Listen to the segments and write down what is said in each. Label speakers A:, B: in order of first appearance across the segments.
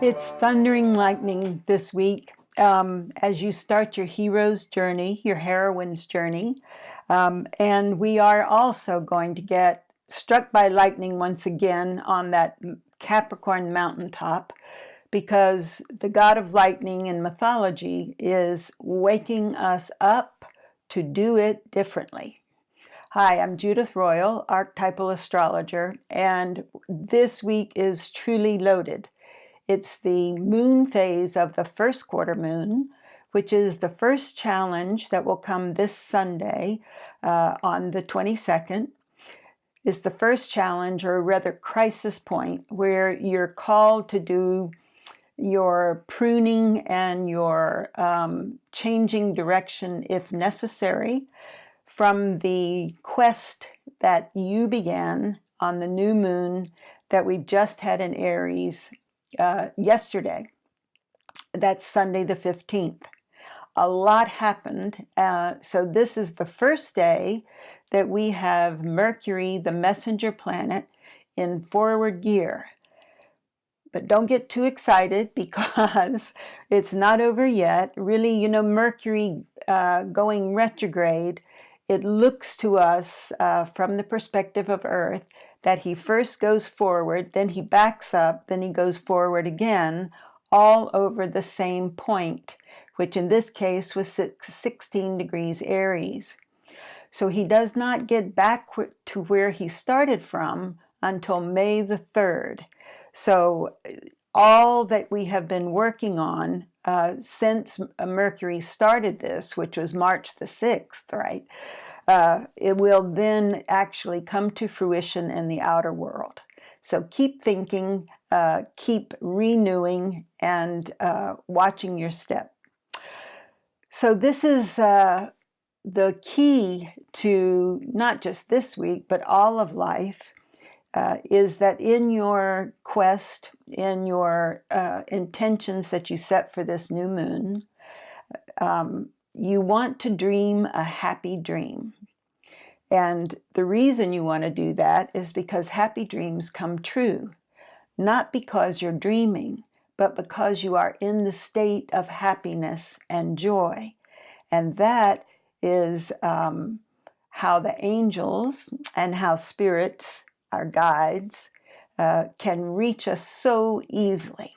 A: It's thundering lightning this week as you start your hero's journey, your heroine's journey. And we are also going to get struck by lightning once again on that Capricorn mountaintop, because the god of lightning in mythology is waking us up to do it differently. Hi, I'm Judith Royal, archetypal astrologer, and this week is truly loaded. It's the moon phase of the first quarter moon, which is the first challenge that will come this Sunday on the 22nd. It's the first challenge, or rather crisis point, where you're called to do your pruning and your changing direction if necessary from the quest that you began on the new moon that we just had in Aries yesterday. That's Sunday the 15th. A lot happened. So this is the first day that we have Mercury, the messenger planet, in forward gear. But don't get too excited because it's not over yet. Really, you know, Mercury going retrograde, it looks to us from the perspective of Earth that he first goes forward, then he backs up, then he goes forward again, all over the same point, which in this case was 16 degrees Aries. So he does not get back to where he started from until May the 3rd. So all that we have been working on since Mercury started this, which was March the 6th, right? It will then actually come to fruition in the outer world. So keep thinking, keep renewing, and watching your step. So this is the key to not just this week, but all of life, is that in your quest, in your intentions that you set for this new moon, you want to dream a happy dream. And the reason you want to do that is because happy dreams come true, not because you're dreaming, but because you are in the state of happiness and joy. And that is how the angels and how spirits, our guides, can reach us so easily.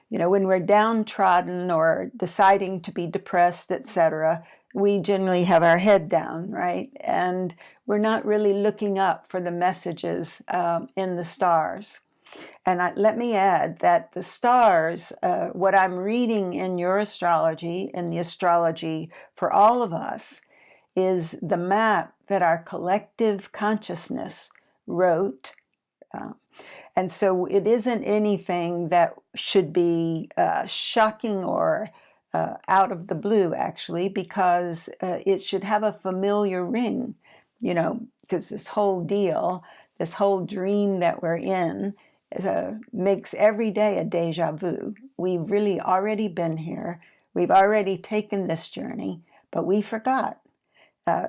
A: You know, when we're downtrodden or deciding to be depressed, etc., we generally have our head down, right? And we're not really looking up for the messages in the stars. And let me add that the stars, what I'm reading in your astrology, in the astrology for all of us, is the map that our collective consciousness wrote. And so it isn't anything that should be shocking or out of the blue, actually, because it should have a familiar ring, you know, because this whole deal, this whole dream that we're in, makes every day a deja vu. We've really already been here. We've already taken this journey, but we forgot.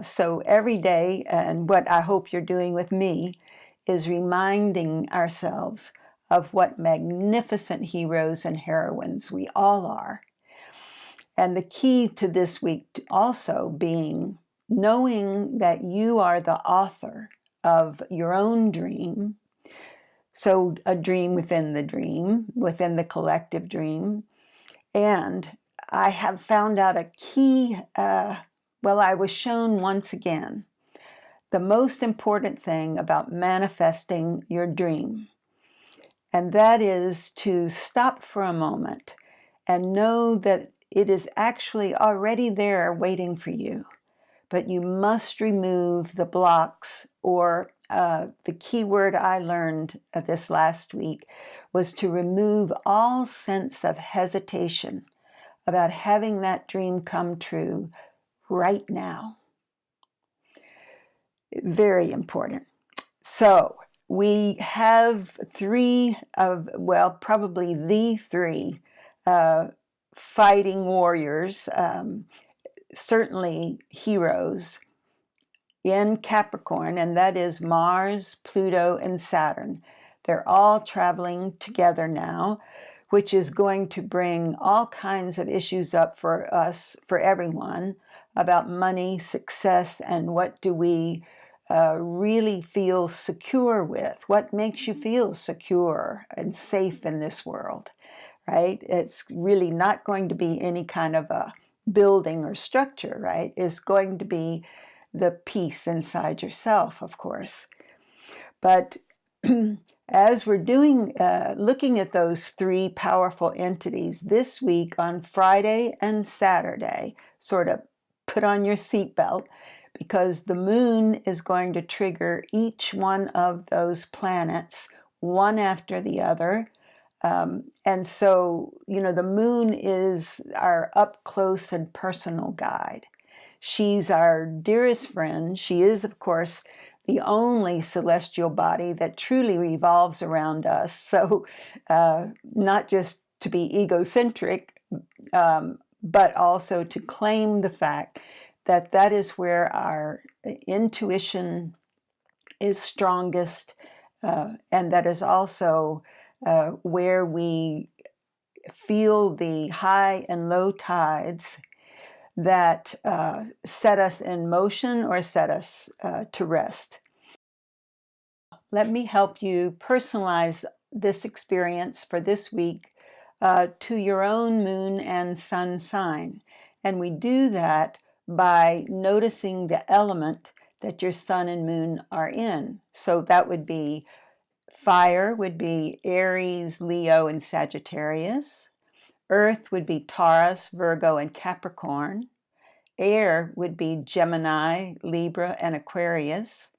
A: So every day, and what I hope you're doing with me, is reminding ourselves of what magnificent heroes and heroines we all are. And the key to this week also being knowing that you are the author of your own dream. So a dream, within the collective dream. And I have found out a key, I was shown once again the most important thing about manifesting your dream. And that is to stop for a moment and know that it is actually already there waiting for you. But you must remove the blocks, or the key word I learned this last week was to remove all sense of hesitation about having that dream come true right now. Very important. So we have probably the three fighting warriors, certainly heroes, in Capricorn, and that is Mars, Pluto, and Saturn. They're all traveling together now, which is going to bring all kinds of issues up for us, for everyone, about money, success, and what do we really feel secure with? What makes you feel secure and safe in this world, right? It's really not going to be any kind of a building or structure, right? It's going to be the peace inside yourself, of course. But as we're looking at those three powerful entities this week on Friday and Saturday, sort of put on your seatbelt, because the moon is going to trigger each one of those planets, one after the other. And so, the moon is our up close and personal guide. She's our dearest friend. She is, of course, the only celestial body that truly revolves around us. So not just to be egocentric, but also to claim the fact that that is where our intuition is strongest, and that is also where we feel the high and low tides that set us in motion or set us to rest. Let me help you personalize this experience for this week to your own moon and sun sign. And we do that by noticing the element that your sun and moon are in. So that would be fire, would be Aries, Leo, and Sagittarius. Earth would be Taurus, Virgo, and Capricorn. Air would be Gemini, Libra, and Aquarius.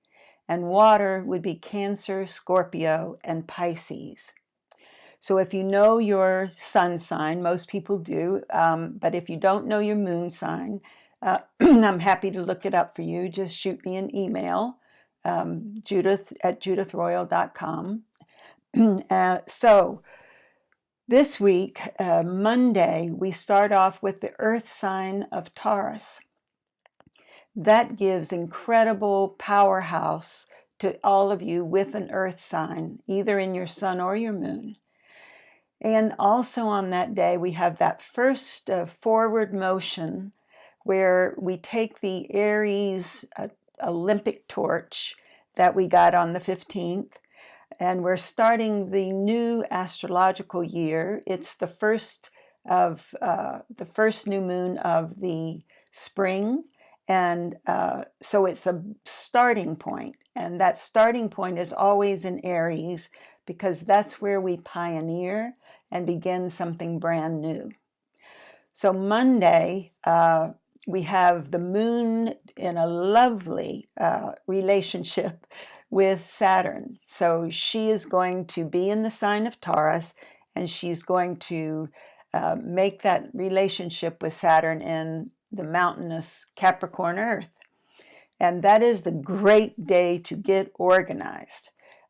A: And water would be Cancer, Scorpio, and Pisces. So if you know your sun sign, most people do, but if you don't know your moon sign, I'm happy to look it up for you. Just shoot me an email, judith@judithroyal.com. So this week, Monday, we start off with the earth sign of Taurus. That gives incredible powerhouse to all of you with an earth sign, either in your sun or your moon. And also on that day, we have that first forward motion where we take the Aries Olympic torch that we got on the 15th, and we're starting the new astrological year. It's the first new moon of the spring. And so it's a starting point. And that starting point is always in Aries, because that's where we pioneer and begin something brand new. So Monday, we have the moon in a lovely relationship with Saturn. So she is going to be in the sign of Taurus, and she's going to make that relationship with Saturn in the mountainous Capricorn Earth. And that is the great day to get organized,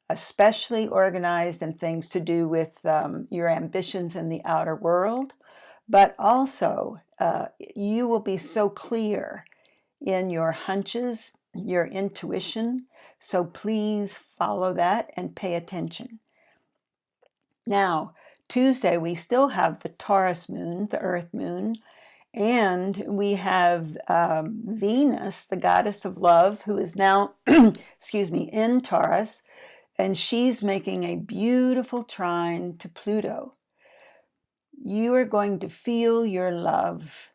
A: especially organized in things to do with your ambitions in the outer world. But also, you will be so clear in your hunches, your intuition. So please follow that and pay attention. Now, Tuesday, we still have the Taurus moon, the earth moon. And we have Venus, the goddess of love, who is now, in Taurus, and she's making a beautiful trine to Pluto. You are going to feel your love.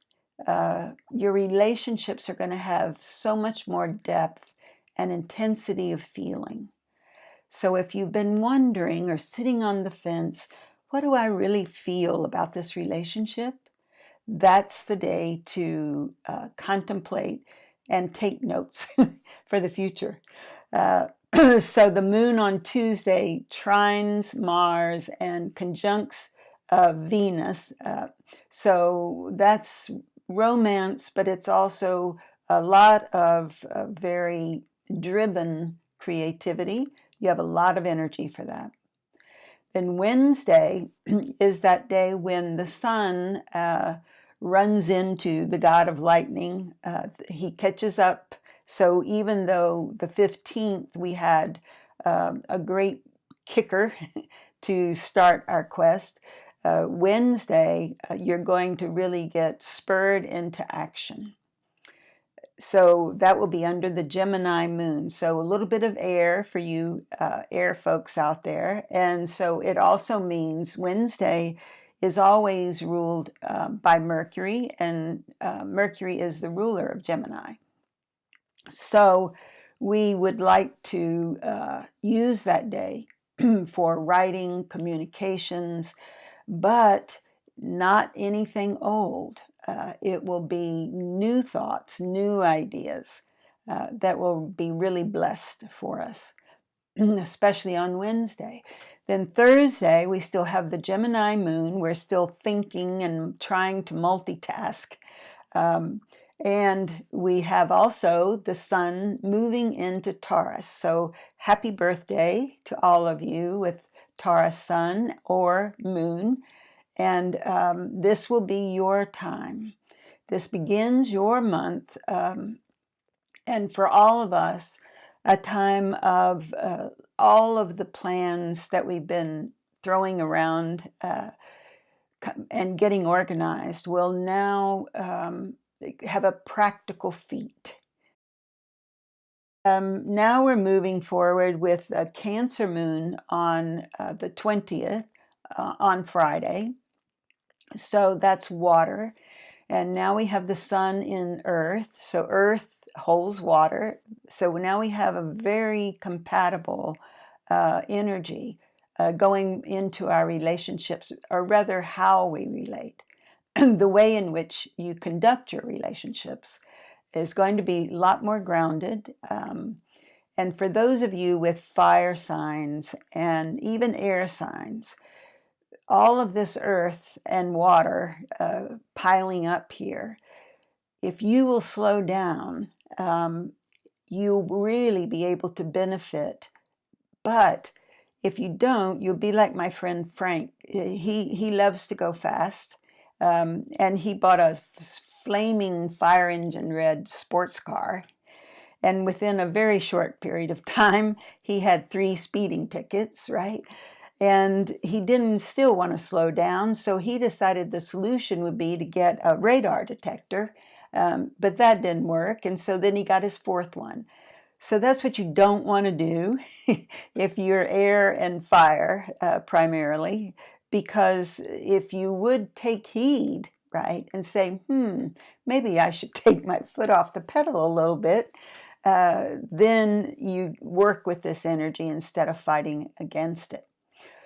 A: Your relationships are going to have so much more depth and intensity of feeling. So if you've been wondering or sitting on the fence, what do I really feel about this relationship? That's the day to contemplate and take notes for the future. So the moon on Tuesday trines Mars and conjuncts Venus. So that's romance, but it's also a lot of very driven creativity. You have a lot of energy for that. Then Wednesday is that day when the sun runs into the god of lightning. He catches up. So even though the 15th we had a great kicker to start our quest, Wednesday, you're going to really get spurred into action. So that will be under the Gemini moon. So a little bit of air for you air folks out there. And so it also means Wednesday is always ruled by Mercury, and Mercury is the ruler of Gemini. So we would like to use that day for writing, communications, but not anything old. It will be new thoughts, new ideas that will be really blessed for us, especially on Wednesday. Then Thursday, we still have the Gemini moon. We're still thinking and trying to multitask. And we have also the sun moving into Taurus. So happy birthday to all of you with Taurus sun or moon. And this will be your time. This begins your month. And for all of us, a time of all of the plans that we've been throwing around and getting organized will now have a practical feat. Now we're moving forward with a Cancer moon on the 20th on Friday. So that's water. And now we have the sun in Earth. So Earth holds water. So now we have a very compatible energy going into our relationships, or rather how we relate. The way in which you conduct your relationships is going to be a lot more grounded. And for those of you with fire signs and even air signs, all of this earth and water piling up here, if you will slow down, you'll really be able to benefit. But if you don't, you'll be like my friend Frank. He loves to go fast, and he bought a flaming fire engine red sports car. And within a very short period of time, he had 3 speeding tickets, right? And he didn't still want to slow down, so he decided the solution would be to get a radar detector, but that didn't work, and so then he got his 4th one. So that's what you don't want to do if you're air and fire primarily, because if you would take heed, right, and say, maybe I should take my foot off the pedal a little bit, then you work with this energy instead of fighting against it.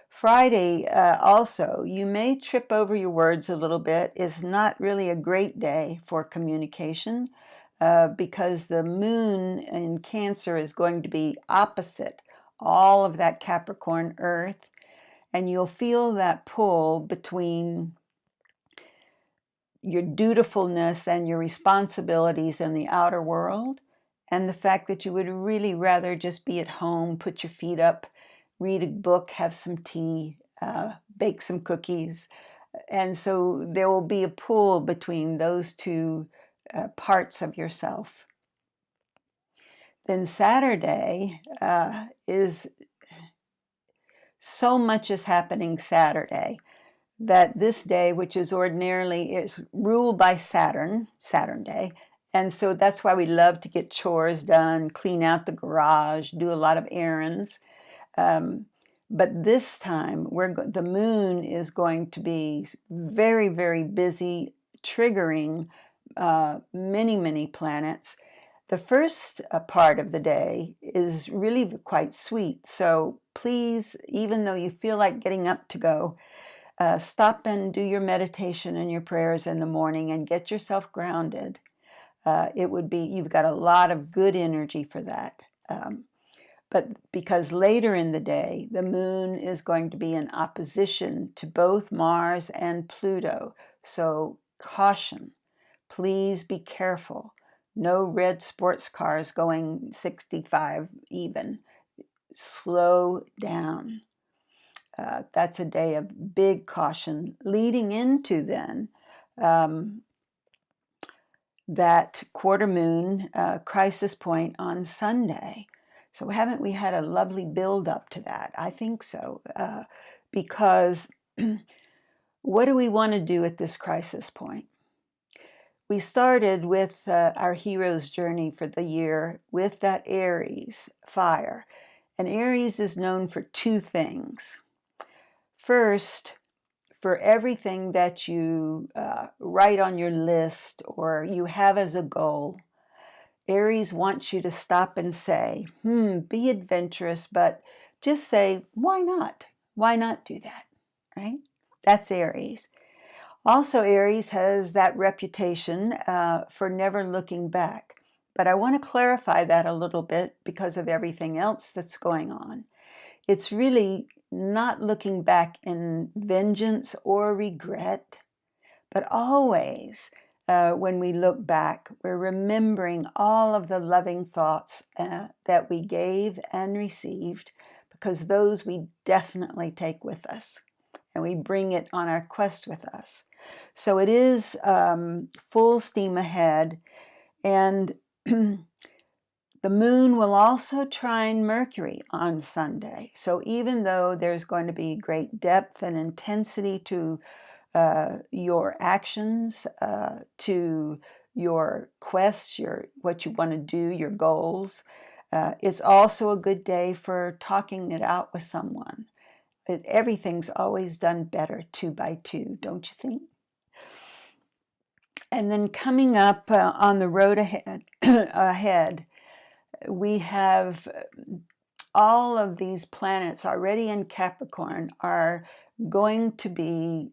A: Friday, also, you may trip over your words a little bit. Is not really a great day for communication because the moon in Cancer is going to be opposite all of that Capricorn earth, and you'll feel that pull between your dutifulness and your responsibilities in the outer world, and the fact that you would really rather just be at home, put your feet up, read a book, have some tea, bake some cookies. And so there will be a pull between those two parts of yourself. Then Saturday is so much is happening Saturday that this day, which is ordinarily is ruled by Saturn Day, and so that's why we love to get chores done, clean out the garage, do a lot of errands. But this time, the moon is going to be very, very busy, triggering many, many planets. The first part of the day is really quite sweet. So please, even though you feel like getting up to go, stop and do your meditation and your prayers in the morning and get yourself grounded. You've got a lot of good energy for that. But because later in the day, the moon is going to be in opposition to both Mars and Pluto. So caution, please be careful. No red sports cars going 65 even. Slow down. That's a day of big caution, leading into then that quarter moon crisis point on Sunday. So haven't we had a lovely build up to that? I think so, because What do we want to do at this crisis point? We started with our hero's journey for the year with that Aries fire. And Aries is known for two things. First, for everything that you write on your list or you have as a goal, Aries wants you to stop and say, be adventurous, but just say, why not? Why not do that, right? That's Aries. Also, Aries has that reputation for never looking back. But I want to clarify that a little bit because of everything else that's going on. It's really not looking back in vengeance or regret, but always when we look back, we're remembering all of the loving thoughts that we gave and received, because those we definitely take with us and we bring it on our quest with us. So it is full steam ahead, and the moon will also trine Mercury on Sunday. So even though there's going to be great depth and intensity to your actions, to your quests, what you want to do, your goals, it's also a good day for talking it out with someone. Everything's always done better 2 by 2, don't you think? And then coming up on the road ahead, we have all of these planets already in Capricorn are going to be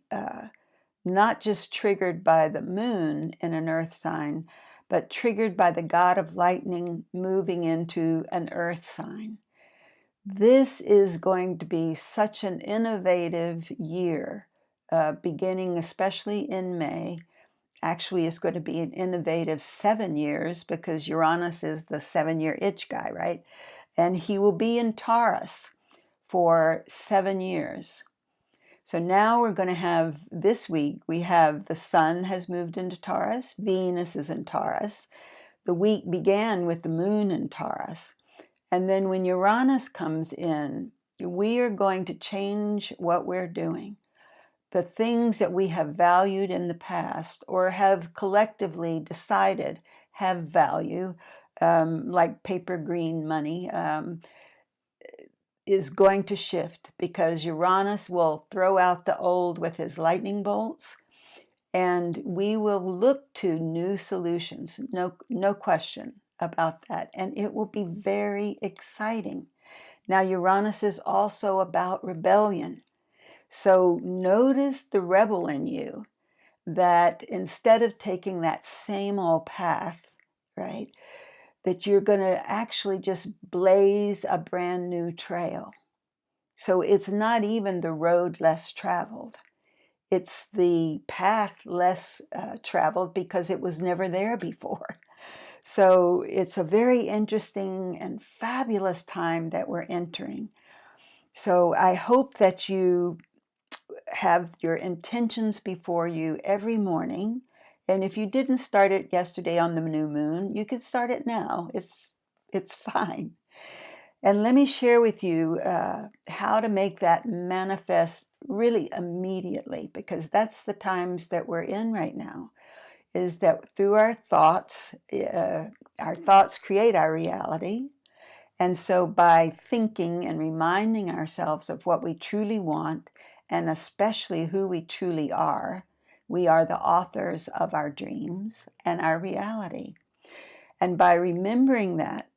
A: not just triggered by the moon in an earth sign, but triggered by the god of lightning moving into an earth sign. This is going to be such an innovative year, beginning especially in May. Actually, it's going to be an innovative 7 years because Uranus is the 7-year itch guy, right? And he will be in Taurus for 7 years. So now we're going to have, this week, we have the sun has moved into Taurus, Venus is in Taurus. The week began with the moon in Taurus. And then when Uranus comes in, we are going to change what we're doing. The things that we have valued in the past or have collectively decided have value, like paper green money, is going to shift because Uranus will throw out the old with his lightning bolts, and we will look to new solutions, no question about that, and it will be very exciting. Now, Uranus is also about rebellion. So notice the rebel in you, that instead of taking that same old path, right, that you're going to actually just blaze a brand new trail. So it's not even the road less traveled. It's the path less traveled because it was never there before. So it's a very interesting and fabulous time that we're entering. So I hope that you have your intentions before you every morning. And if you didn't start it yesterday on the new moon, you could start it now. It's fine. And let me share with you how to make that manifest really immediately, because that's the times that we're in right now, is that through our thoughts create our reality. And so by thinking and reminding ourselves of what we truly want, and especially who we truly are, we are the authors of our dreams and our reality. And by remembering that,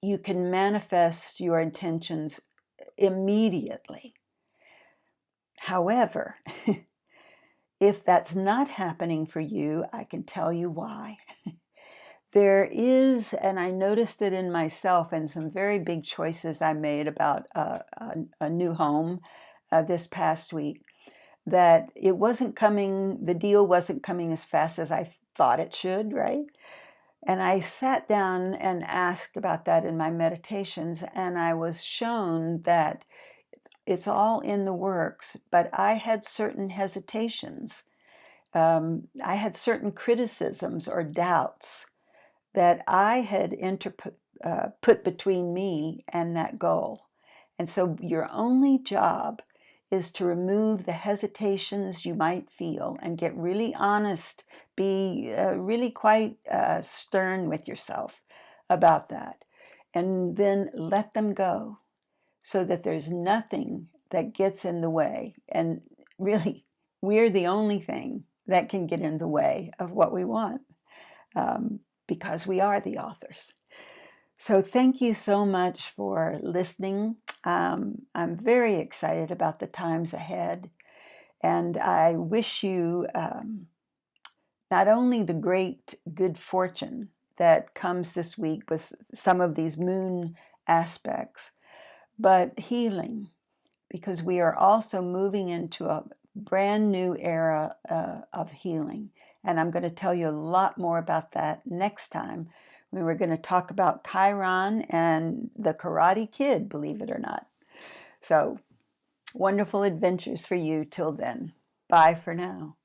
A: you can manifest your intentions immediately. However, if that's not happening for you, I can tell you why. There is, and I noticed it in myself and some very big choices I made about a new home this past week, that it wasn't coming, the deal wasn't coming as fast as I thought it should, right? And I sat down and asked about that in my meditations, and I was shown that it's all in the works, but I had certain hesitations. I had certain criticisms or doubts that I had put between me and that goal. And so your only job is to remove the hesitations you might feel and get really honest, be really quite stern with yourself about that, and then let them go so that there's nothing that gets in the way. And really, we're the only thing that can get in the way of what we want, because we are the authors. So thank you so much for listening. I'm very excited about the times ahead, and I wish you not only the great good fortune that comes this week with some of these moon aspects, but healing, because we are also moving into a brand new era of healing. And I'm going to tell you a lot more about that next time. We were going to talk about Chiron and the Karate Kid, believe it or not. So wonderful adventures for you till then. Bye for now.